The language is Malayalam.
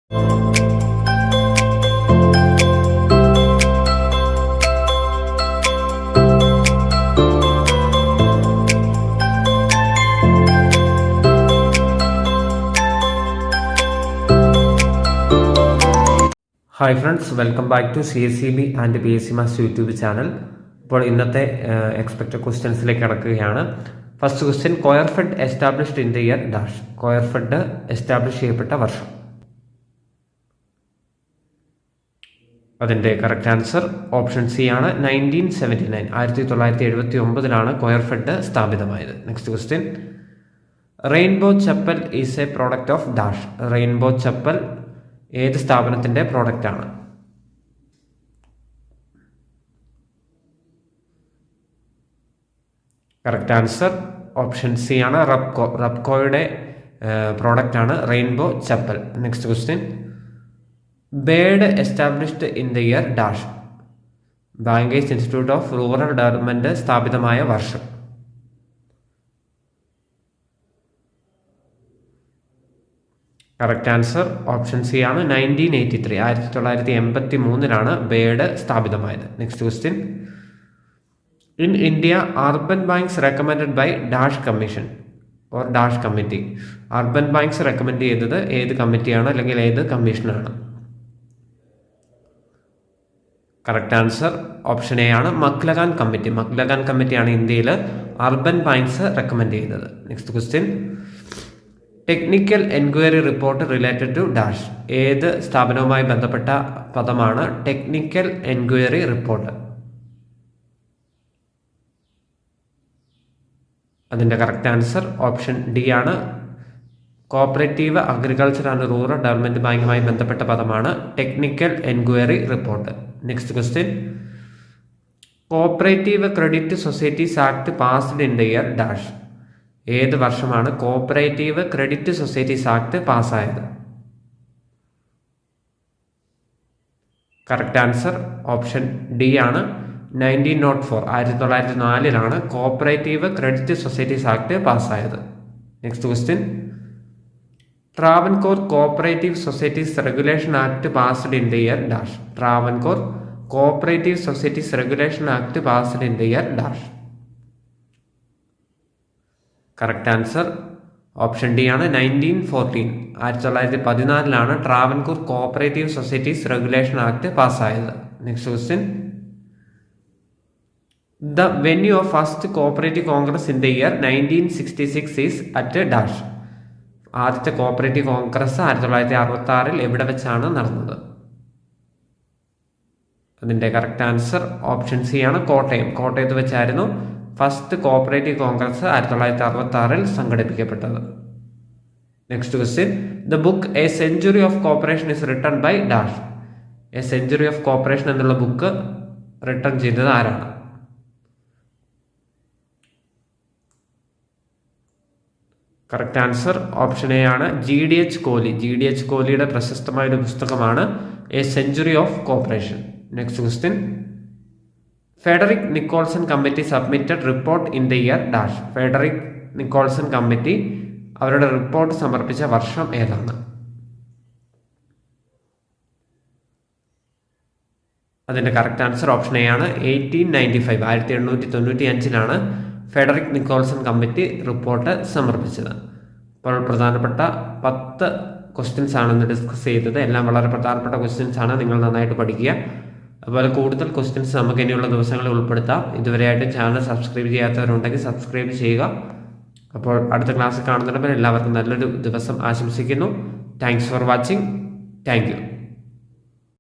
Hi friends, welcome back to CSEB and PSC maths YouTube channel. ഇപ്പോൾ ഇന്നത്തെ എക്സ്പെക്റ്റഡ് ക്വസ്റ്റ്യൻസിലേക്ക് കടക്കുകയാണ്. First question, Coirfed established in the year dash. Coirfed establish ചെയ്യപ്പെട്ട വർഷം. അതിൻ്റെ കറക്റ്റ് ആൻസർ ഓപ്ഷൻ സി ആണ്, 1979. 1979 കോയർഫെഡ് സ്ഥാപിതമായത്. Next question, Rainbow chappal is a product of dash. Rainbow chappal ഏത് സ്ഥാപനത്തിൻ്റെ പ്രോഡക്റ്റ് ആണ്? കറക്റ്റ് ആൻസർ ഓപ്ഷൻ സി ആണ്, റബ്കോ. റബ്കോയുടെ പ്രോഡക്റ്റ് ആണ് Rainbow chappal. Next question, BIRD established in the year dash. Bankers institute of rural development സ്ഥാപിതമായ വർഷം. കറക്റ്റ് ആൻസർ ഓപ്ഷൻ സി ആണ്, 1983. 1983 ബേഡ് സ്ഥാപിതമായത്. Next question, in India urban banks recommended by dash commission or dash committee. Urban banks recommend ചെയ്തത് ഏത് കമ്മിറ്റിയാണ് അല്ലെങ്കിൽ ഏത് കമ്മീഷനാണ്? കറക്റ്റ് ആൻസർ ഓപ്ഷൻ എ ആണ്, മക്ലഗാൻ കമ്മിറ്റി. മക്ലഗാൻ കമ്മിറ്റിയാണ് ഇന്ത്യയിൽ അർബൻ ബാങ്ക്സ് റെക്കമെൻഡ് ചെയ്തത്. Next question, technical enquiry report related to dash. ഏത് സ്ഥാപനവുമായി ബന്ധപ്പെട്ട പദമാണ് ടെക്നിക്കൽ എൻക്വയറി റിപ്പോർട്ട്? അതിൻ്റെ കറക്റ്റ് ആൻസർ ഓപ്ഷൻ ഡി ആണ്, cooperative agriculture and rural development ബാങ്കുമായി ബന്ധപ്പെട്ട പദമാണ് technical enquiry report. Next question, cooperative credit societies act passed in the year dash. ഏത് വർഷമാണ് കോപ്പറേറ്റീവ് ക്രെഡിറ്റ് സൊസൈറ്റീസ് ആക്ട് പാസ്സായത്? കറക്റ്റ് ആൻസർ ഓപ്ഷൻ ഡി ആണ്, 1904. 1904 കോപ്പറേറ്റീവ് ക്രെഡിറ്റ് സൊസൈറ്റീസ് ആക്ട് പാസ്സായത്. Next question, Travancore cooperative societies regulation act passed in the year dash. Travancore cooperative societies regulation act passed in the year dash. Correct answer option D ആണ്, 1914. 1914 Travancore cooperative societies regulation act പാസ്സായത്. Next question, the venue of first cooperative Congress in the year 1966 is at dash. ആദ്യത്തെ കോപ്പറേറ്റീവ് കോൺഗ്രസ് 1966 എവിടെ വെച്ചാണ് നടന്നത്? അതിൻ്റെ കറക്റ്റ് ആൻസർ ഓപ്ഷൻ സി ആണ്, കോട്ടയം. കോട്ടയത്ത് വെച്ചായിരുന്നു ഫസ്റ്റ് കോപ്പറേറ്റീവ് കോൺഗ്രസ് 1966 സംഘടിപ്പിക്കപ്പെട്ടത്. Next question, the book a century of cooperation is written by dash. A century of cooperation എന്നുള്ള ബുക്ക് റിട്ടൺ ചെയ്തത് ആരാണ്? കറക്റ്റ് ആൻസർ ഓപ്ഷൻ എ ആണ്, GDH കോഹ്ലി. GDH കോഹ്ലിയുടെ പ്രശസ്തമായ ഒരു പുസ്തകമാണ് a century of cooperation. Next question, Frederick Nicholson committee submitted report in the year dash. Frederick Nicholson committee അവരുടെ റിപ്പോർട്ട് സമർപ്പിച്ച വർഷം ഏതാണ്? അതിൻ്റെ കറക്റ്റ് ആൻസർ ഓപ്ഷൻ എ ആണ്, 1895. 1895 ഫെഡറിക് നിക്കോൾസൺ കമ്മിറ്റി റിപ്പോർട്ട് സമർപ്പിച്ചത്. അപ്പോൾ പ്രധാനപ്പെട്ട 10 ക്വസ്റ്റ്യൻസ് ആണ് ഇന്ന് ഡിസ്കസ് ചെയ്തത്. എല്ലാം വളരെ പ്രധാനപ്പെട്ട ക്വസ്റ്റ്യൻസ് ആണ്. നിങ്ങൾ നന്നായിട്ട് പഠിക്കുക. അതുപോലെ കൂടുതൽ ക്വസ്റ്റ്യൻസ് നമുക്ക് ഇനിയുള്ള ദിവസങ്ങളിൽ ഉൾപ്പെടുത്താം. ഇതുവരെയായിട്ട് ചാനൽ സബ്സ്ക്രൈബ് ചെയ്യാത്തവരുണ്ടെങ്കിൽ സബ്സ്ക്രൈബ് ചെയ്യുക. അപ്പോൾ അടുത്ത ക്ലാസ്സിൽ കാണുന്നതിന് എല്ലാവർക്കും നല്ലൊരു ദിവസം ആശംസിക്കുന്നു. Thanks for watching. Thank you.